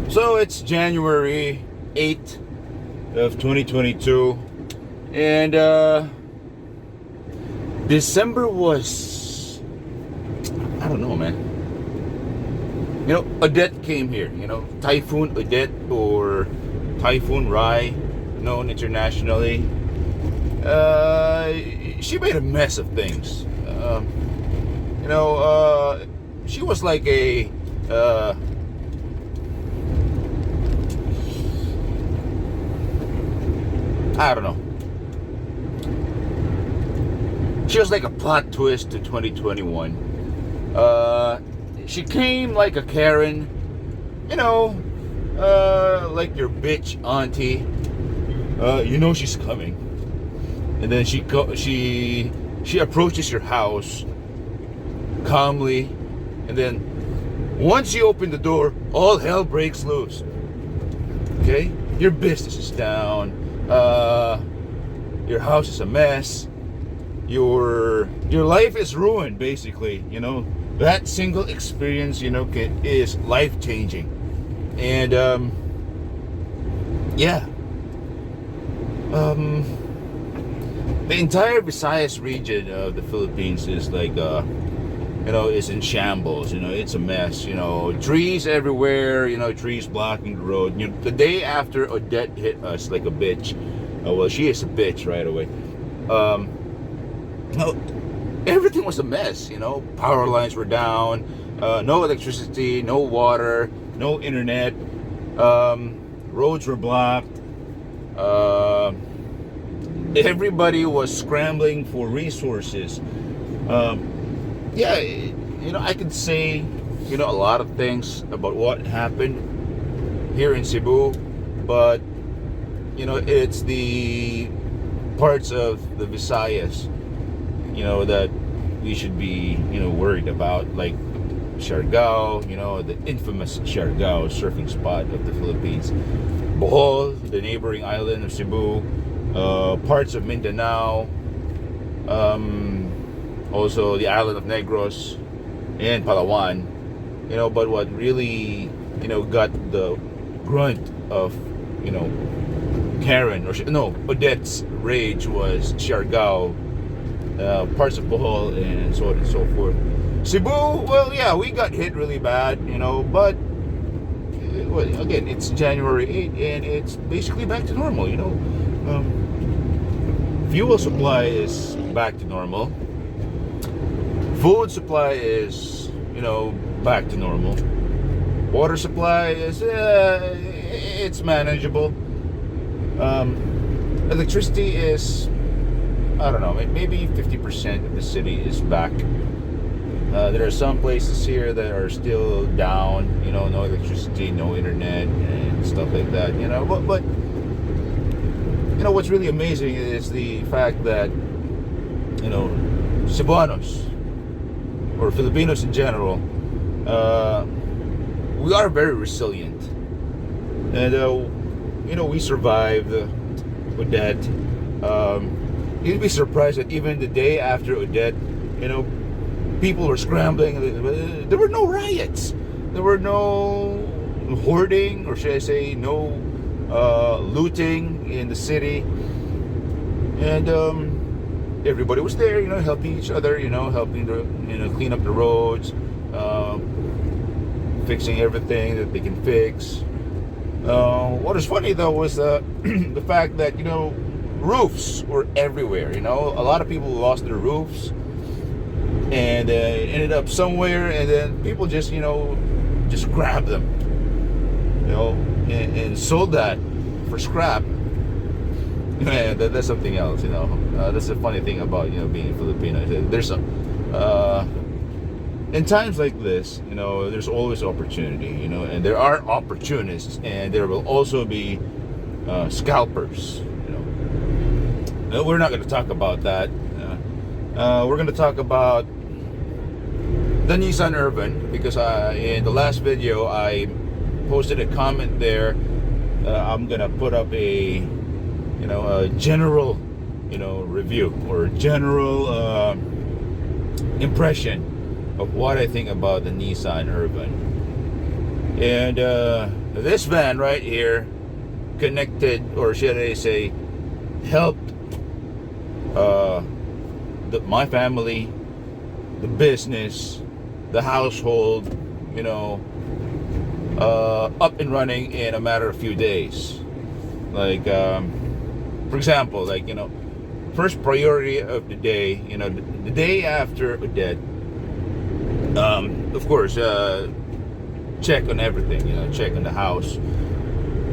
So it's January 8th of 2022, and December was, I don't know, man. You know, Odette came here, Typhoon Odette, or Typhoon Rai, known internationally. She made a mess of things. She was like a I don't know. She was like a plot twist to 2021. She came like a Karen, like your bitch auntie. She's coming, and then she approaches your house calmly, and then once you open the door, all hell breaks loose. Okay, your business is down. Your house is a mess. Your life is ruined, basically. That single experience, is life changing. And the entire Visayas region of the Philippines is like is in shambles. It's a mess. Trees everywhere. Trees blocking the road. The day after Odette hit us like a bitch. Well, she is a bitch right away. Everything was a mess. Power lines were down. No electricity. No water. No internet. Roads were blocked. Everybody was scrambling for resources. I could say, a lot of things about what happened here in Cebu, but, it's the parts of the Visayas, that we should be, worried about, like Siargao, the infamous Siargao surfing spot of the Philippines, Bohol, the neighboring island of Cebu, parts of Mindanao, also the island of Negros and Palawan, but what really, got the grunt of, Odette's rage was Siargao, parts of Bohol, and so on and so forth. Cebu, well, yeah, we got hit really bad, but again, it's January 8th, and it's basically back to normal, fuel supply is back to normal. Food supply is, back to normal. Water supply is, it's manageable. Electricity is, I don't know, maybe 50% of the city is back. There are some places here that are still down, no electricity, no internet, and stuff like that, but what's really amazing is the fact that, Cebuanos, or Filipinos in general, we are very resilient, and we survived Odette. You'd be surprised that even the day after Odette, people were scrambling. There were no riots, there were no hoarding, or should I say no looting in the city, and everybody was there, helping each other, helping to, clean up the roads, fixing everything that they can fix. What is funny though was the fact that, roofs were everywhere. A lot of people lost their roofs, and it ended up somewhere, and then people just grabbed them, and sold that for scrap. Yeah, that's something else, that's the funny thing about, being Filipino. There's in times like this, there's always opportunity, and there are opportunists, and there will also be scalpers, We're not going to talk about that. We're going to talk about the Nissan Urvan, because in the last video I posted a comment there. I'm going to put up a general, review, or general impression of what I think about the Nissan Urvan. And this van right here connected, or should I say, helped my family, the business, the household, up and running in a matter of few days. Like, for example, like, first priority of the day, the day after Odette, of course, check on everything, check on the house,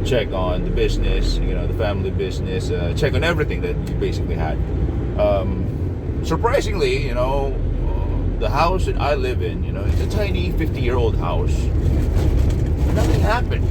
check on the business, the family business, check on everything that you basically had. Surprisingly, the house that I live in, it's a tiny 50-year-old house. Nothing happened.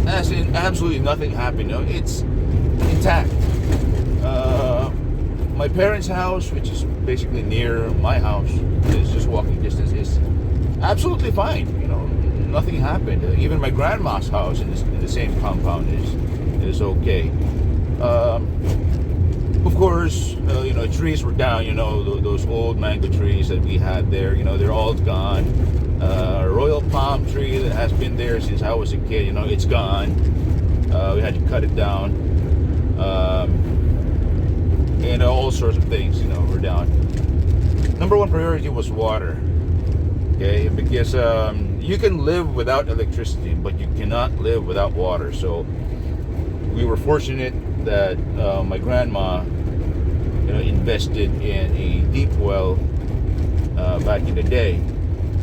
As in, absolutely nothing happened. It's intact. My parents' house, which is basically near my house, is just walking distance, is absolutely fine. Nothing happened. Even my grandma's house in the same compound is okay. Of course, trees were down. Those old mango trees that we had there. They're all gone. Royal palm tree that has been there since I was a kid. It's gone. We had to cut it down. And all sorts of things, were down. Number one priority was water. Okay, because you can live without electricity, but you cannot live without water. So we were fortunate that my grandma, invested in a deep well back in the day.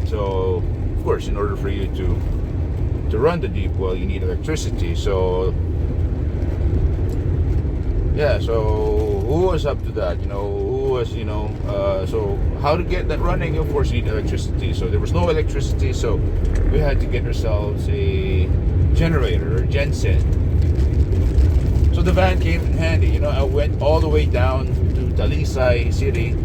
So, of course, in order for you to run the deep well, you need electricity. So, yeah. So who was up to that? Who was, so how to get that running? Of course, you need electricity. So there was no electricity, so we had to get ourselves a generator or genset. So the van came in handy. I went all the way down to Talisay City.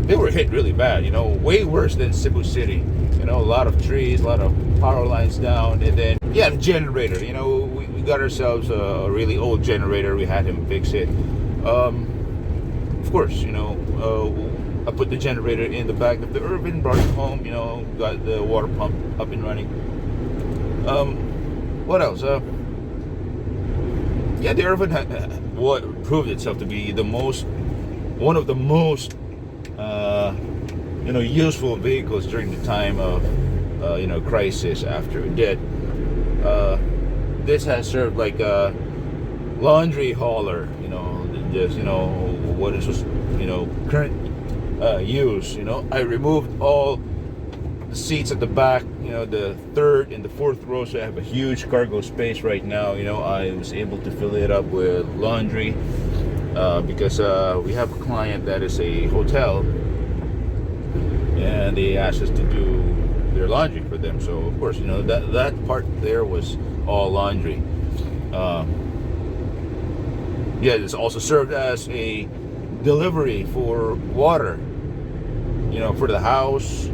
They were hit really bad, way worse than Cebu City. A lot of trees, a lot of power lines down, and then, the generator. We got ourselves a really old generator. We had him fix it. Of course, I put the generator in the back of the Urvan, brought it home, got the water pump up and running. What else? The Urvan proved itself to be one of the most useful vehicles during the time of crisis after Odette. This has served like a laundry hauler, just what is current use. I removed all the seats at the back, the third and the fourth row, so I have a huge cargo space right now. I was able to fill it up with laundry because we have a client that is a hotel, and they asked us to do their laundry for them. So of course, that part there was all laundry. This also served as a delivery for water, for the house,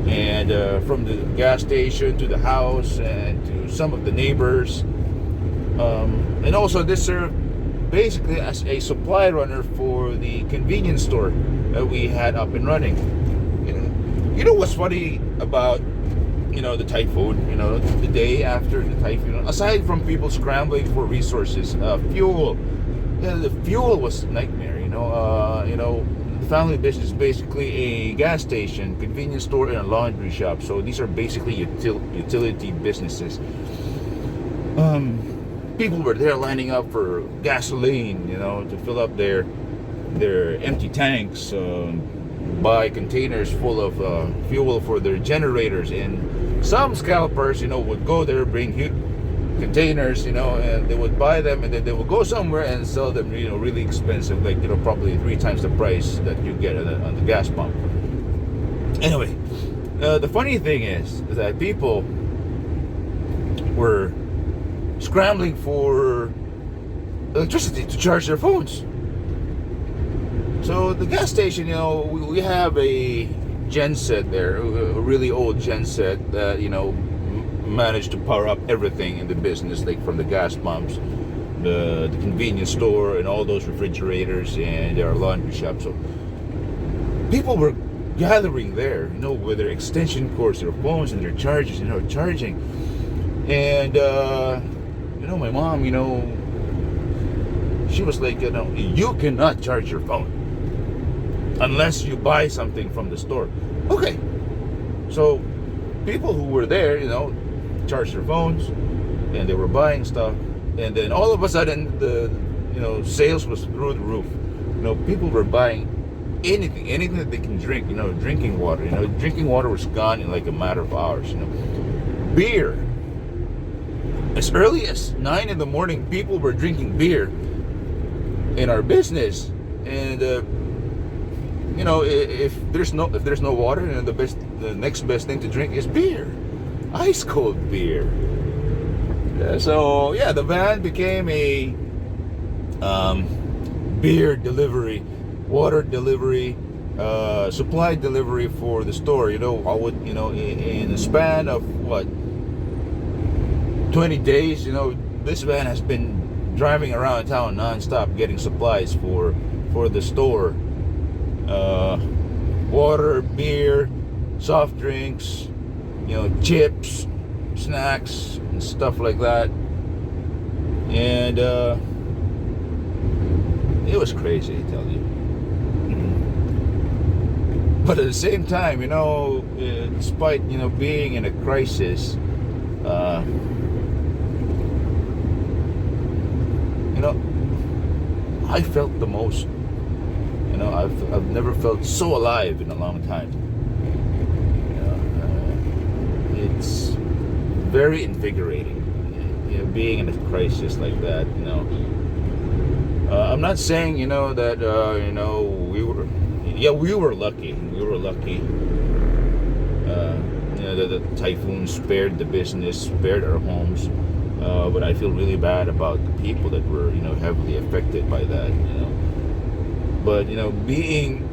and from the gas station to the house and to some of the neighbors. And also this served basically as a supply runner for the convenience store that we had up and running. What's funny about the typhoon, the day after the typhoon, aside from people scrambling for resources, fuel, the fuel was a nightmare. The family business is basically a gas station, convenience store, and a laundry shop. So these are basically utility businesses. People were there lining up for gasoline, to fill up their empty tanks, buy containers full of fuel for their generators, and some scalpers, would go there, bring containers, and they would buy them, and then they would go somewhere and sell them, really expensive, like, probably 3 times the price that you get on the gas pump. Anyway, the funny thing is that people were scrambling for electricity to charge their phones. So the gas station, we have a genset there, a really old genset that, managed to power up everything in the business, like from the gas pumps, the convenience store, and all those refrigerators, and our laundry shop. So people were gathering there, with their extension cords, their phones, and their chargers, charging. And my mom, she was like, you cannot charge your phone unless you buy something from the store. Okay, so people who were there, charged their phones, and they were buying stuff, and then all of a sudden the sales was through the roof. People were buying anything that they can drink. Drinking water. Drinking water was gone in like a matter of hours. Beer. As early as 9 in the morning, people were drinking beer in our business, and if there's no water, the next best thing to drink is beer, ice cold beer. So yeah, the van became a beer delivery, water delivery, supply delivery for the store. I would, in a span of 20 days, this van has been driving around town nonstop getting supplies for the store. Water, beer, soft drinks, chips, snacks, and stuff like that. And it was crazy, I tell you. But at the same time, despite being in a crisis, I felt the most. I've never felt so alive in a long time. It's very invigorating, being in a crisis like that. I'm not saying that we were lucky. The typhoon spared the business, spared our homes. But I feel really bad about the people that were heavily affected by that. But being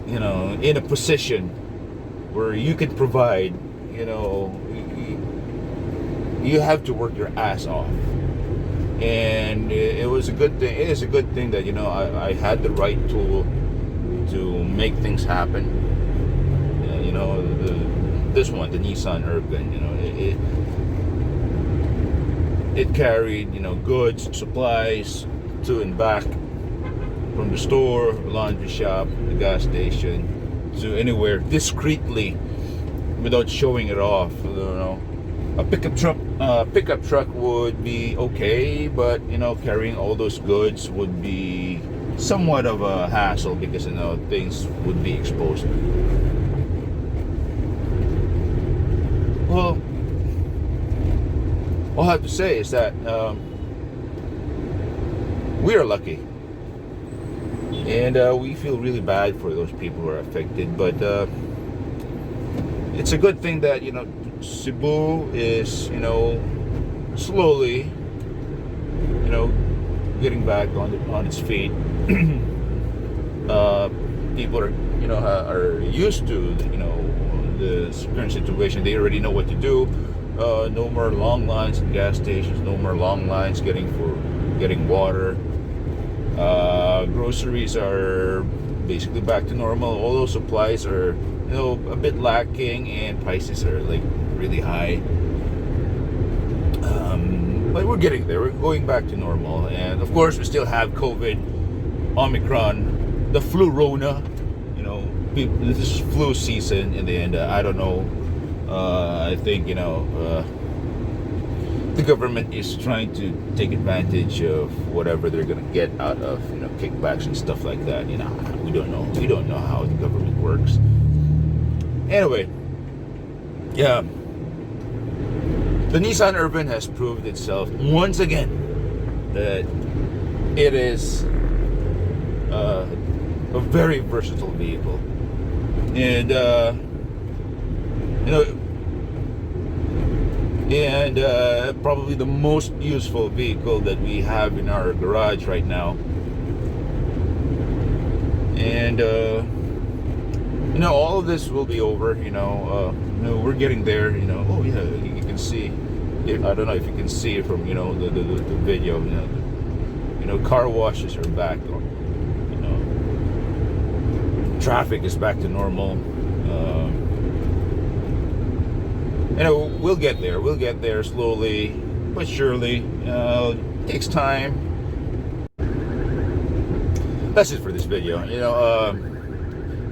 in a position where you can provide, you have to work your ass off. And it was a good thing. It is a good thing that I had the right tool to make things happen. This one, the Nissan Urvan, it carried goods, supplies to and back, from the store, laundry shop, the gas station, to anywhere discreetly without showing it off. A pickup truck would be okay, but carrying all those goods would be somewhat of a hassle because things would be exposed. Well, all I have to say is that we are lucky. And we feel really bad for those people who are affected, but it's a good thing that Cebu is slowly getting back on its feet. People are used to the current situation. They already know what to do. No more long lines at gas stations. No more long lines getting water. Groceries are basically back to normal. All those supplies are a bit lacking, and prices are like really high. But we're getting there. We're going back to normal, and of course we still have COVID, Omicron, the flu Rona. This is flu season in the end. I don't know. I think the government is trying to take advantage of whatever they're gonna get out of kickbacks and stuff like that. We don't know. We don't know how the government works. Anyway, yeah, the Nissan Urvan has proved itself once again that it is a very versatile vehicle, and probably the most useful vehicle that we have in our garage right now. And all of this will be over. We're getting there. Oh yeah, you can see. I don't know if you can see it from the video. Car washes are back. traffic is back to normal. You know, we'll get there. We'll get there slowly but surely. It takes time. That's it for this video. You know,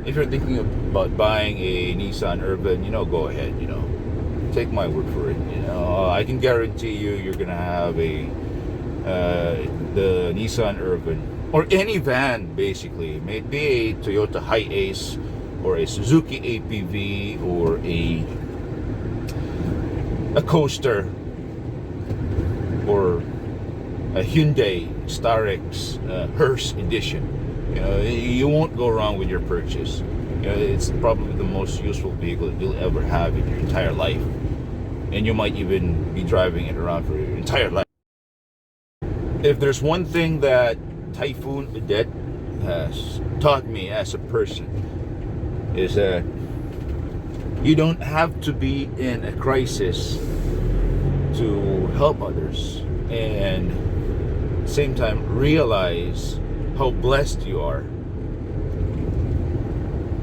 if you're thinking about buying a Nissan Urvan, you know, go ahead. You know, take my word for it. You know, I can guarantee you're gonna have the Nissan Urvan, or any van basically, maybe a Toyota Hiace or a Suzuki APV or a coaster or a Hyundai Starex Hearse edition. You know, you won't go wrong with your purchase. You know, it's probably the most useful vehicle that you'll ever have in your entire life, and you might even be driving it around for your entire life. If there's one thing that Typhoon Odette has taught me as a person, is that you don't have to be in a crisis to help others, and at the same time realize how blessed you are.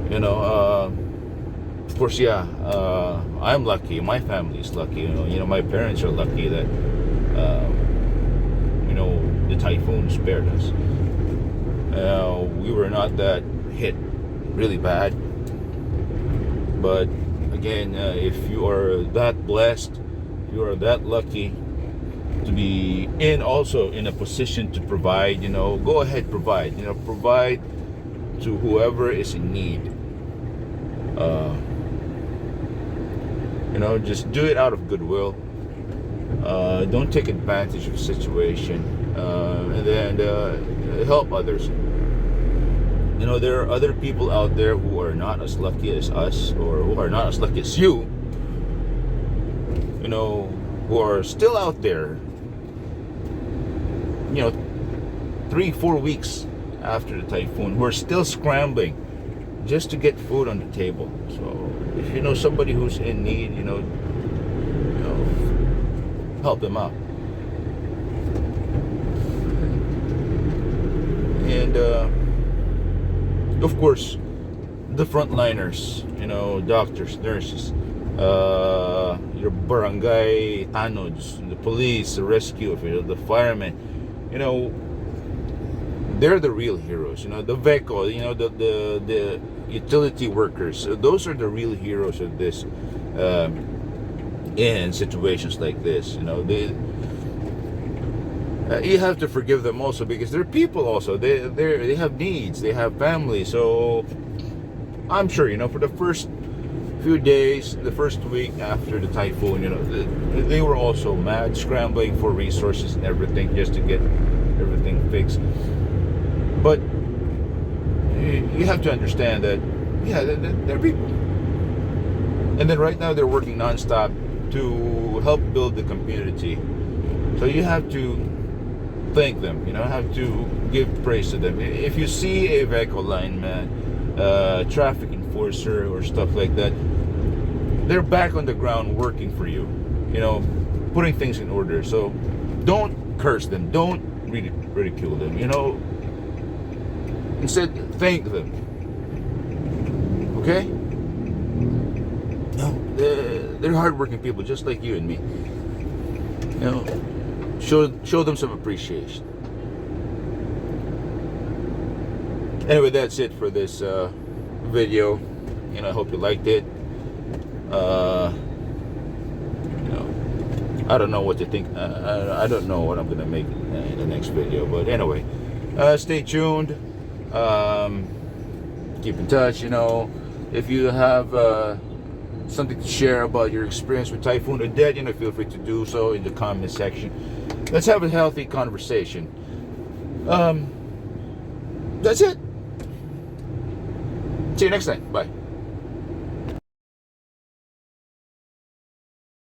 You know, of course, yeah, I'm lucky. My family's lucky. You know, my parents are lucky that you know, the typhoon spared us. We were not that hit really bad, but again, if you are that blessed, you are that lucky to be also in a position to provide, you know, go ahead, provide. You know, provide to whoever is in need. You know, just do it out of goodwill. Don't take advantage of the situation, and then help others. You know, there are other people out there who are not as lucky as us, or who are not as lucky as you. You know, who are still out there. You know, 3-4 weeks after the typhoon, we're still scrambling just to get food on the table. So if you know somebody who's in need, you know, help them out. And of course, the frontliners, you know, doctors, nurses, your barangay tanods, the police, the rescue officials, the firemen, you know, they're the real heroes. You know, the VECO, you know, the utility workers, those are the real heroes of this, in situations like this. You know, you have to forgive them also, because they're people also. They have needs, they have families. So I'm sure, you know, for the first few days, the first week after the typhoon, you know, they were also mad, scrambling for resources and everything just to get everything fixed. But you have to understand that, yeah, they're people. And then right now they're working nonstop to help build the community. So you have to thank them, you know, have to give praise to them. If you see a vehicle lineman, traffic enforcer or stuff like that, they're back on the ground working for you, you know, putting things in order. So don't curse them, don't ridicule them, you know. Instead, thank them. Okay? No, they're hardworking people just like you and me. You know, show them some appreciation. Anyway, that's it for this video. You know, I hope you liked it. You know, I don't know what to think. I don't know what I'm gonna make in the next video. But anyway, stay tuned. Keep in touch. You know, if you have something to share about your experience with Typhoon Odette, you know, feel free to do so in the comment section. Let's have a healthy conversation. That's it. See you next time. Bye.